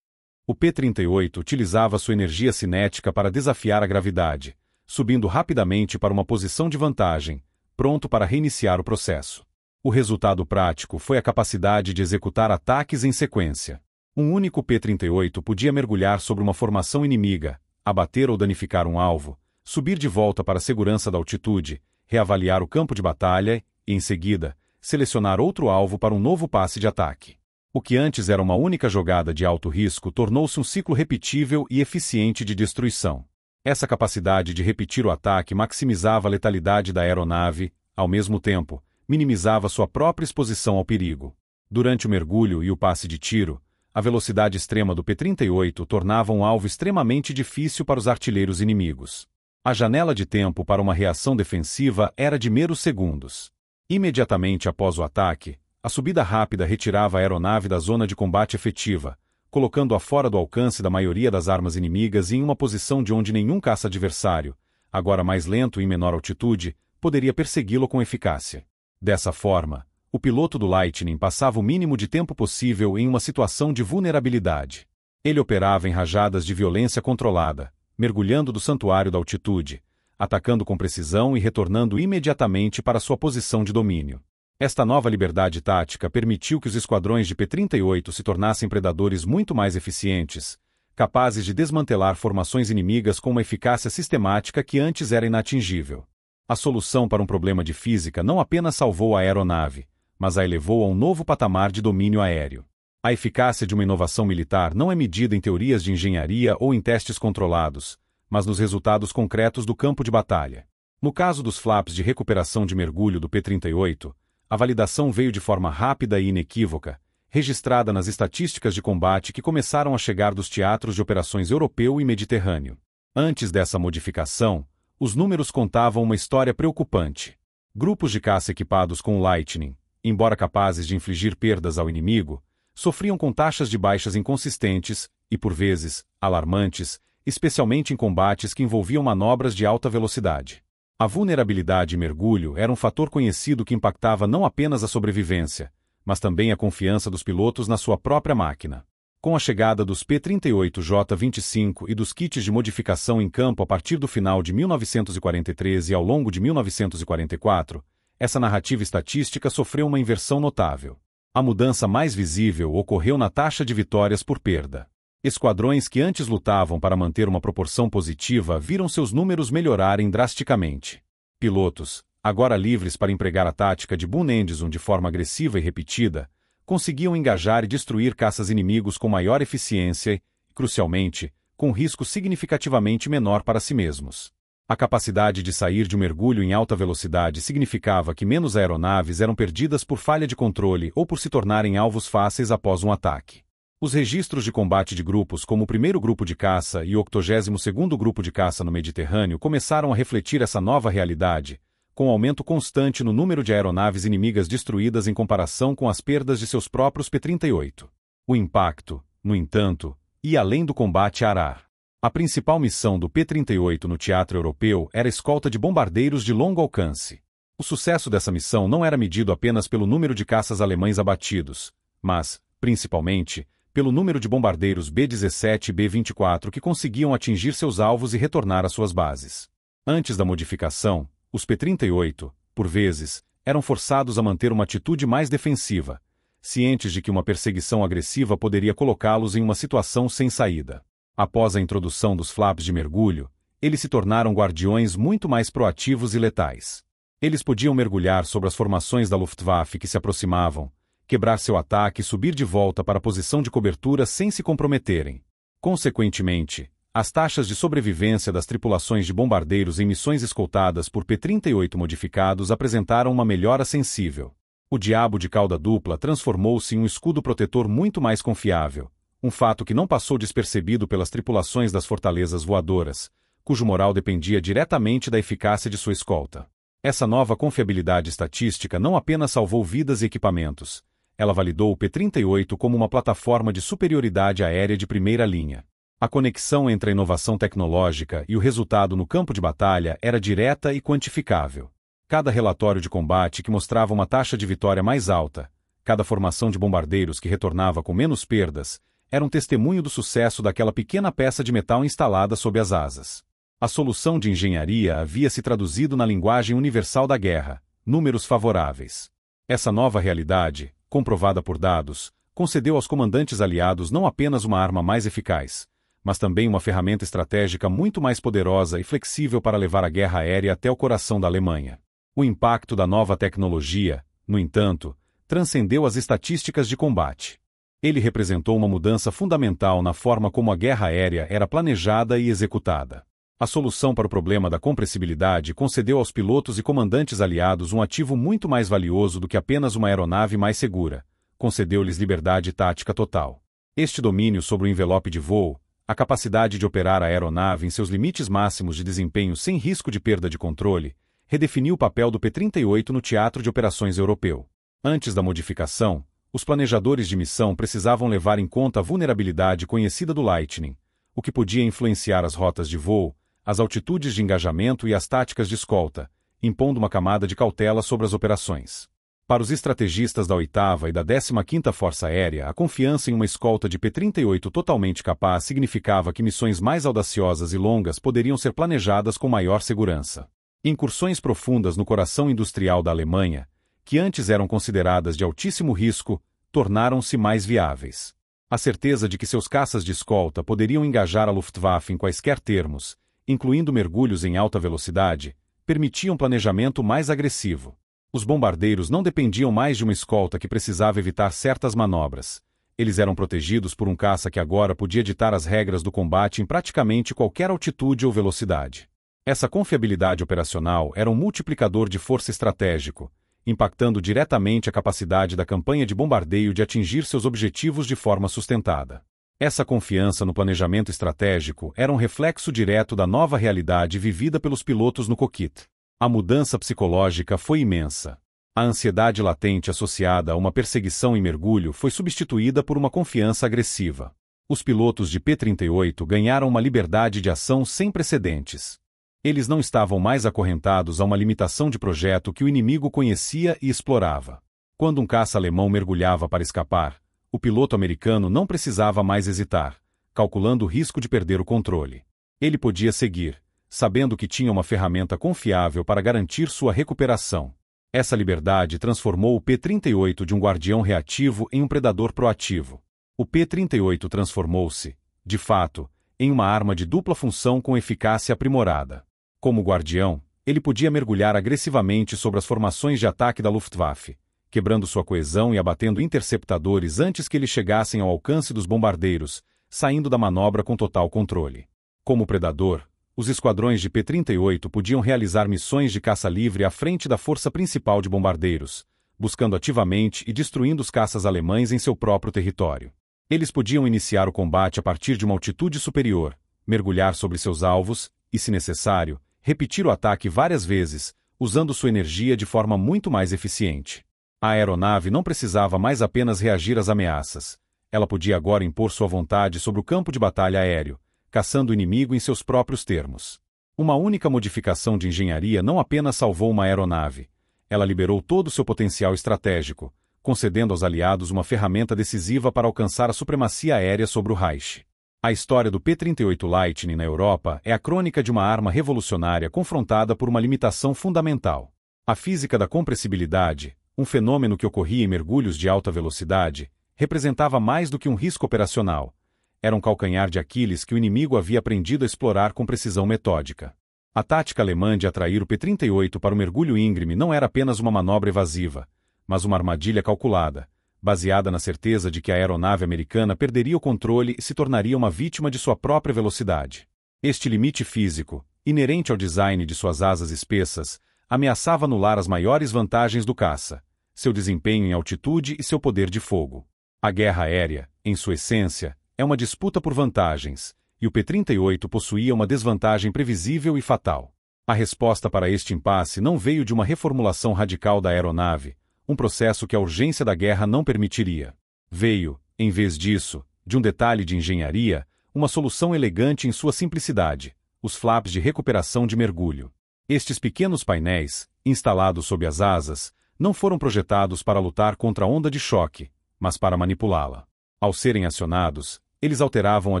O P-38 utilizava sua energia cinética para desafiar a gravidade, subindo rapidamente para uma posição de vantagem, pronto para reiniciar o processo. O resultado prático foi a capacidade de executar ataques em sequência. Um único P-38 podia mergulhar sobre uma formação inimiga, abater ou danificar um alvo, subir de volta para a segurança da altitude, reavaliar o campo de batalha e, em seguida, selecionar outro alvo para um novo passe de ataque. O que antes era uma única jogada de alto risco tornou-se um ciclo repetível e eficiente de destruição. Essa capacidade de repetir o ataque maximizava a letalidade da aeronave, ao mesmo tempo, minimizava sua própria exposição ao perigo. Durante o mergulho e o passe de tiro, a velocidade extrema do P-38 tornava um alvo extremamente difícil para os artilheiros inimigos. A janela de tempo para uma reação defensiva era de meros segundos. Imediatamente após o ataque, a subida rápida retirava a aeronave da zona de combate efetiva, colocando-a fora do alcance da maioria das armas inimigas e em uma posição de onde nenhum caça adversário, agora mais lento e em menor altitude, poderia persegui-lo com eficácia. Dessa forma, o piloto do Lightning passava o mínimo de tempo possível em uma situação de vulnerabilidade. Ele operava em rajadas de violência controlada, mergulhando do santuário da altitude, atacando com precisão e retornando imediatamente para sua posição de domínio. Esta nova liberdade tática permitiu que os esquadrões de P-38 se tornassem predadores muito mais eficientes, capazes de desmantelar formações inimigas com uma eficácia sistemática que antes era inatingível. A solução para um problema de física não apenas salvou a aeronave, mas a elevou a um novo patamar de domínio aéreo. A eficácia de uma inovação militar não é medida em teorias de engenharia ou em testes controlados, mas nos resultados concretos do campo de batalha. No caso dos flaps de recuperação de mergulho do P-38, a validação veio de forma rápida e inequívoca, registrada nas estatísticas de combate que começaram a chegar dos teatros de operações europeu e mediterrâneo. Antes dessa modificação, os números contavam uma história preocupante. Grupos de caça equipados com o Lightning, embora capazes de infligir perdas ao inimigo, sofriam com taxas de baixas inconsistentes e, por vezes, alarmantes, especialmente em combates que envolviam manobras de alta velocidade. A vulnerabilidade e mergulho era um fator conhecido que impactava não apenas a sobrevivência, mas também a confiança dos pilotos na sua própria máquina. Com a chegada dos P-38J-25 e dos kits de modificação em campo a partir do final de 1943 e ao longo de 1944, essa narrativa estatística sofreu uma inversão notável. A mudança mais visível ocorreu na taxa de vitórias por perda. Esquadrões que antes lutavam para manter uma proporção positiva viram seus números melhorarem drasticamente. Pilotos, agora livres para empregar a tática de Boom Endzoom de forma agressiva e repetida, conseguiam engajar e destruir caças inimigos com maior eficiência e, crucialmente, com risco significativamente menor para si mesmos. A capacidade de sair de um mergulho em alta velocidade significava que menos aeronaves eram perdidas por falha de controle ou por se tornarem alvos fáceis após um ataque. Os registros de combate de grupos como o 1º Grupo de Caça e o 82º Grupo de Caça no Mediterrâneo começaram a refletir essa nova realidade, com um aumento constante no número de aeronaves inimigas destruídas em comparação com as perdas de seus próprios P-38. O impacto, no entanto, ia além do combate a ar. A principal missão do P-38 no teatro europeu era a escolta de bombardeiros de longo alcance. O sucesso dessa missão não era medido apenas pelo número de caças alemães abatidos, mas, principalmente, pelo número de bombardeiros B-17 e B-24 que conseguiam atingir seus alvos e retornar às suas bases. Antes da modificação, os P-38, por vezes, eram forçados a manter uma atitude mais defensiva, cientes de que uma perseguição agressiva poderia colocá-los em uma situação sem saída. Após a introdução dos flaps de mergulho, eles se tornaram guardiões muito mais proativos e letais. Eles podiam mergulhar sobre as formações da Luftwaffe que se aproximavam, quebrar seu ataque e subir de volta para a posição de cobertura sem se comprometerem. Consequentemente, as taxas de sobrevivência das tripulações de bombardeiros em missões escoltadas por P-38 modificados apresentaram uma melhora sensível. O diabo de cauda dupla transformou-se em um escudo protetor muito mais confiável, um fato que não passou despercebido pelas tripulações das fortalezas voadoras, cujo moral dependia diretamente da eficácia de sua escolta. Essa nova confiabilidade estatística não apenas salvou vidas e equipamentos, ela validou o P-38 como uma plataforma de superioridade aérea de primeira linha. A conexão entre a inovação tecnológica e o resultado no campo de batalha era direta e quantificável. Cada relatório de combate que mostrava uma taxa de vitória mais alta, cada formação de bombardeiros que retornava com menos perdas, era um testemunho do sucesso daquela pequena peça de metal instalada sob as asas. A solução de engenharia havia se traduzido na linguagem universal da guerra, números favoráveis. Essa nova realidade, comprovada por dados, concedeu aos comandantes aliados não apenas uma arma mais eficaz, mas também uma ferramenta estratégica muito mais poderosa e flexível para levar a guerra aérea até o coração da Alemanha. O impacto da nova tecnologia, no entanto, transcendeu as estatísticas de combate. Ele representou uma mudança fundamental na forma como a guerra aérea era planejada e executada. A solução para o problema da compressibilidade concedeu aos pilotos e comandantes aliados um ativo muito mais valioso do que apenas uma aeronave mais segura, concedeu-lhes liberdade tática total. Este domínio sobre o envelope de voo, a capacidade de operar a aeronave em seus limites máximos de desempenho sem risco de perda de controle, redefiniu o papel do P-38 no teatro de operações europeu. Antes da modificação, os planejadores de missão precisavam levar em conta a vulnerabilidade conhecida do Lightning, o que podia influenciar as rotas de voo, as altitudes de engajamento e as táticas de escolta, impondo uma camada de cautela sobre as operações. Para os estrategistas da 8ª e da 15ª Força Aérea, a confiança em uma escolta de P-38 totalmente capaz significava que missões mais audaciosas e longas poderiam ser planejadas com maior segurança. Incursões profundas no coração industrial da Alemanha, que antes eram consideradas de altíssimo risco, tornaram-se mais viáveis. A certeza de que seus caças de escolta poderiam engajar a Luftwaffe em quaisquer termos, incluindo mergulhos em alta velocidade, permitia um planejamento mais agressivo. Os bombardeiros não dependiam mais de uma escolta que precisava evitar certas manobras. Eles eram protegidos por um caça que agora podia ditar as regras do combate em praticamente qualquer altitude ou velocidade. Essa confiabilidade operacional era um multiplicador de força estratégico, impactando diretamente a capacidade da campanha de bombardeio de atingir seus objetivos de forma sustentada. Essa confiança no planejamento estratégico era um reflexo direto da nova realidade vivida pelos pilotos no cockpit. A mudança psicológica foi imensa. A ansiedade latente associada a uma perseguição em mergulho foi substituída por uma confiança agressiva. Os pilotos de P-38 ganharam uma liberdade de ação sem precedentes. Eles não estavam mais acorrentados a uma limitação de projeto que o inimigo conhecia e explorava. Quando um caça alemão mergulhava para escapar, o piloto americano não precisava mais hesitar, calculando o risco de perder o controle. Ele podia seguir, sabendo que tinha uma ferramenta confiável para garantir sua recuperação. Essa liberdade transformou o P-38 de um guardião reativo em um predador proativo. O P-38 transformou-se, de fato, em uma arma de dupla função com eficácia aprimorada. Como guardião, ele podia mergulhar agressivamente sobre as formações de ataque da Luftwaffe, quebrando sua coesão e abatendo interceptadores antes que eles chegassem ao alcance dos bombardeiros, saindo da manobra com total controle. Como predador, os esquadrões de P-38 podiam realizar missões de caça livre à frente da força principal de bombardeiros, buscando ativamente e destruindo os caças alemães em seu próprio território. Eles podiam iniciar o combate a partir de uma altitude superior, mergulhar sobre seus alvos e, se necessário, repetir o ataque várias vezes, usando sua energia de forma muito mais eficiente. A aeronave não precisava mais apenas reagir às ameaças. Ela podia agora impor sua vontade sobre o campo de batalha aéreo, caçando o inimigo em seus próprios termos. Uma única modificação de engenharia não apenas salvou uma aeronave, ela liberou todo o seu potencial estratégico, concedendo aos aliados uma ferramenta decisiva para alcançar a supremacia aérea sobre o Reich. A história do P-38 Lightning na Europa é a crônica de uma arma revolucionária confrontada por uma limitação fundamental. A física da compressibilidade, um fenômeno que ocorria em mergulhos de alta velocidade, representava mais do que um risco operacional. Era um calcanhar de Aquiles que o inimigo havia aprendido a explorar com precisão metódica. A tática alemã de atrair o P-38 para o mergulho íngreme não era apenas uma manobra evasiva, mas uma armadilha calculada, baseada na certeza de que a aeronave americana perderia o controle e se tornaria uma vítima de sua própria velocidade. Este limite físico, inerente ao design de suas asas espessas, ameaçava anular as maiores vantagens do caça, seu desempenho em altitude e seu poder de fogo. A guerra aérea, em sua essência, é uma disputa por vantagens, e o P-38 possuía uma desvantagem previsível e fatal. A resposta para este impasse não veio de uma reformulação radical da aeronave, um processo que a urgência da guerra não permitiria. Veio, em vez disso, de um detalhe de engenharia, uma solução elegante em sua simplicidade: os flaps de recuperação de mergulho. Estes pequenos painéis, instalados sob as asas, não foram projetados para lutar contra a onda de choque, mas para manipulá-la. Ao serem acionados, eles alteravam a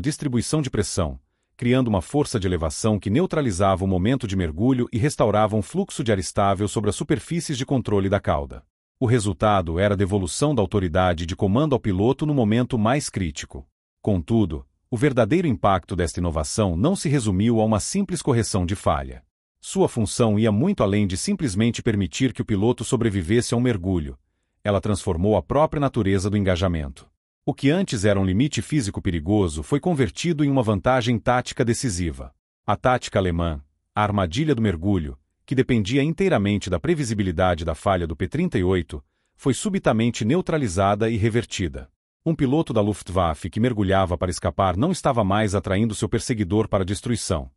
distribuição de pressão, criando uma força de elevação que neutralizava o momento de mergulho e restaurava um fluxo de ar estável sobre as superfícies de controle da cauda. O resultado era a devolução da autoridade de comando ao piloto no momento mais crítico. Contudo, o verdadeiro impacto desta inovação não se resumiu a uma simples correção de falha. Sua função ia muito além de simplesmente permitir que o piloto sobrevivesse a um mergulho. Ela transformou a própria natureza do engajamento. O que antes era um limite físico perigoso foi convertido em uma vantagem tática decisiva. A tática alemã, a armadilha do mergulho, que dependia inteiramente da previsibilidade da falha do P-38, foi subitamente neutralizada e revertida. Um piloto da Luftwaffe que mergulhava para escapar não estava mais atraindo seu perseguidor para a destruição.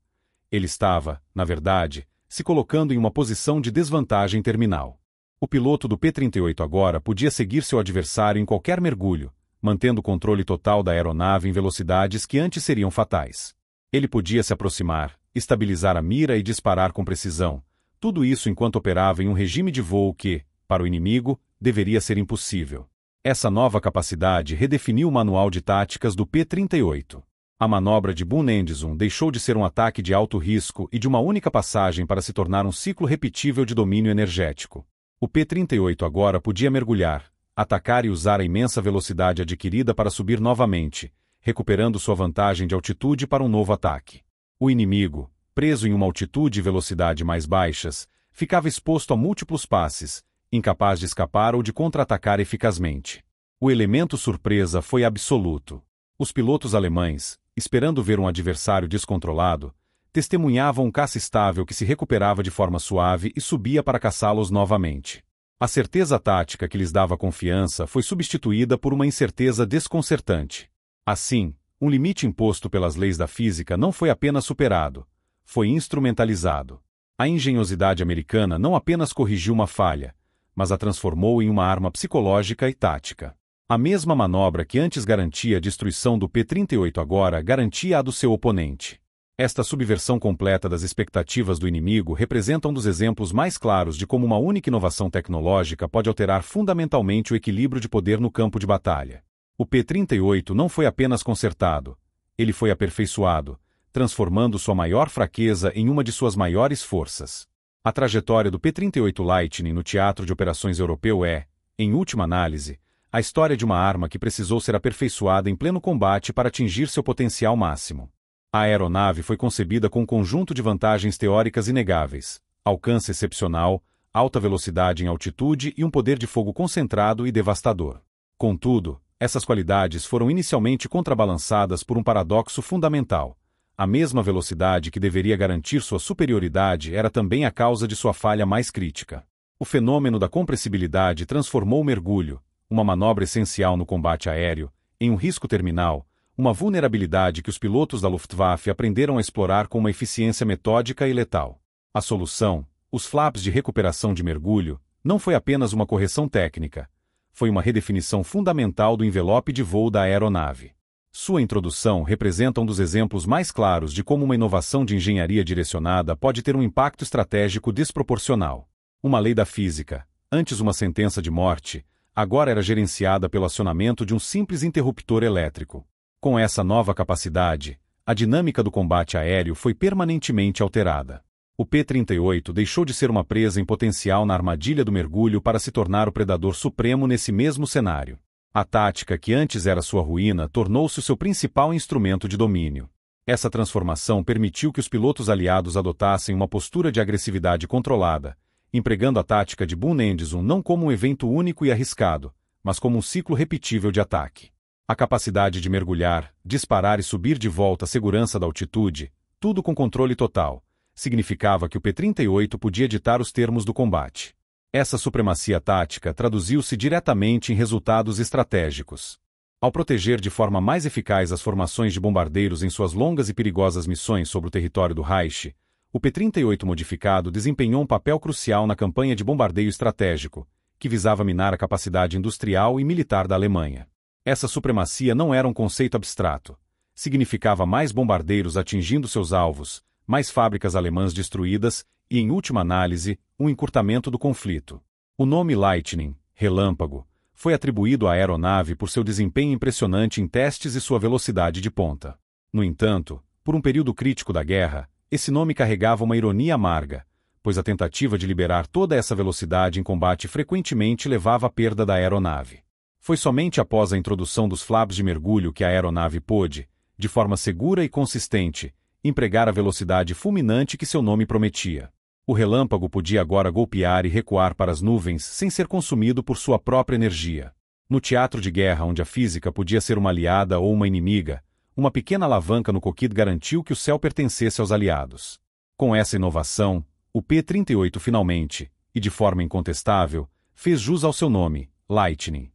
Ele estava, na verdade, se colocando em uma posição de desvantagem terminal. O piloto do P-38 agora podia seguir seu adversário em qualquer mergulho, mantendo o controle total da aeronave em velocidades que antes seriam fatais. Ele podia se aproximar, estabilizar a mira e disparar com precisão, tudo isso enquanto operava em um regime de voo que, para o inimigo, deveria ser impossível. Essa nova capacidade redefiniu o manual de táticas do P-38. A manobra de Boone-Endizum deixou de ser um ataque de alto risco e de uma única passagem para se tornar um ciclo repetível de domínio energético. O P-38 agora podia mergulhar, atacar e usar a imensa velocidade adquirida para subir novamente, recuperando sua vantagem de altitude para um novo ataque. O inimigo, preso em uma altitude e velocidade mais baixas, ficava exposto a múltiplos passes, incapaz de escapar ou de contra-atacar eficazmente. O elemento surpresa foi absoluto. Os pilotos alemães, esperando ver um adversário descontrolado, testemunhavam um caça estável que se recuperava de forma suave e subia para caçá-los novamente. A certeza tática que lhes dava confiança foi substituída por uma incerteza desconcertante. Assim, um limite imposto pelas leis da física não foi apenas superado, foi instrumentalizado. A engenhosidade americana não apenas corrigiu uma falha, mas a transformou em uma arma psicológica e tática. A mesma manobra que antes garantia a destruição do P-38 agora garantia a do seu oponente. Esta subversão completa das expectativas do inimigo representa um dos exemplos mais claros de como uma única inovação tecnológica pode alterar fundamentalmente o equilíbrio de poder no campo de batalha. O P-38 não foi apenas consertado, ele foi aperfeiçoado, transformando sua maior fraqueza em uma de suas maiores forças. A trajetória do P-38 Lightning no teatro de operações europeu é, em última análise, a história de uma arma que precisou ser aperfeiçoada em pleno combate para atingir seu potencial máximo. A aeronave foi concebida com um conjunto de vantagens teóricas inegáveis: alcance excepcional, alta velocidade em altitude e um poder de fogo concentrado e devastador. Contudo, essas qualidades foram inicialmente contrabalançadas por um paradoxo fundamental. A mesma velocidade que deveria garantir sua superioridade era também a causa de sua falha mais crítica. O fenômeno da compressibilidade transformou o mergulho, uma manobra essencial no combate aéreo, em um risco terminal, uma vulnerabilidade que os pilotos da Luftwaffe aprenderam a explorar com uma eficiência metódica e letal. A solução, os flaps de recuperação de mergulho, não foi apenas uma correção técnica, foi uma redefinição fundamental do envelope de voo da aeronave. Sua introdução representa um dos exemplos mais claros de como uma inovação de engenharia direcionada pode ter um impacto estratégico desproporcional. Uma lei da física, antes uma sentença de morte, agora era gerenciada pelo acionamento de um simples interruptor elétrico. Com essa nova capacidade, a dinâmica do combate aéreo foi permanentemente alterada. O P-38 deixou de ser uma presa em potencial na armadilha do mergulho para se tornar o predador supremo nesse mesmo cenário. A tática que antes era sua ruína tornou-se o seu principal instrumento de domínio. Essa transformação permitiu que os pilotos aliados adotassem uma postura de agressividade controlada, empregando a tática de Boon Endizum não como um evento único e arriscado, mas como um ciclo repetível de ataque. A capacidade de mergulhar, disparar e subir de volta à segurança da altitude, tudo com controle total, significava que o P-38 podia ditar os termos do combate. Essa supremacia tática traduziu-se diretamente em resultados estratégicos. Ao proteger de forma mais eficaz as formações de bombardeiros em suas longas e perigosas missões sobre o território do Reich, o P-38 modificado desempenhou um papel crucial na campanha de bombardeio estratégico, que visava minar a capacidade industrial e militar da Alemanha. Essa supremacia não era um conceito abstrato. Significava mais bombardeiros atingindo seus alvos, mais fábricas alemãs destruídas e, em última análise, um encurtamento do conflito. O nome Lightning, relâmpago, foi atribuído à aeronave por seu desempenho impressionante em testes e sua velocidade de ponta. No entanto, por um período crítico da guerra, esse nome carregava uma ironia amarga, pois a tentativa de liberar toda essa velocidade em combate frequentemente levava à perda da aeronave. Foi somente após a introdução dos flaps de mergulho que a aeronave pôde, de forma segura e consistente, empregar a velocidade fulminante que seu nome prometia. O relâmpago podia agora golpear e recuar para as nuvens sem ser consumido por sua própria energia. No teatro de guerra onde a física podia ser uma aliada ou uma inimiga, uma pequena alavanca no cockpit garantiu que o céu pertencesse aos aliados. Com essa inovação, o P-38 finalmente, e de forma incontestável, fez jus ao seu nome, Lightning.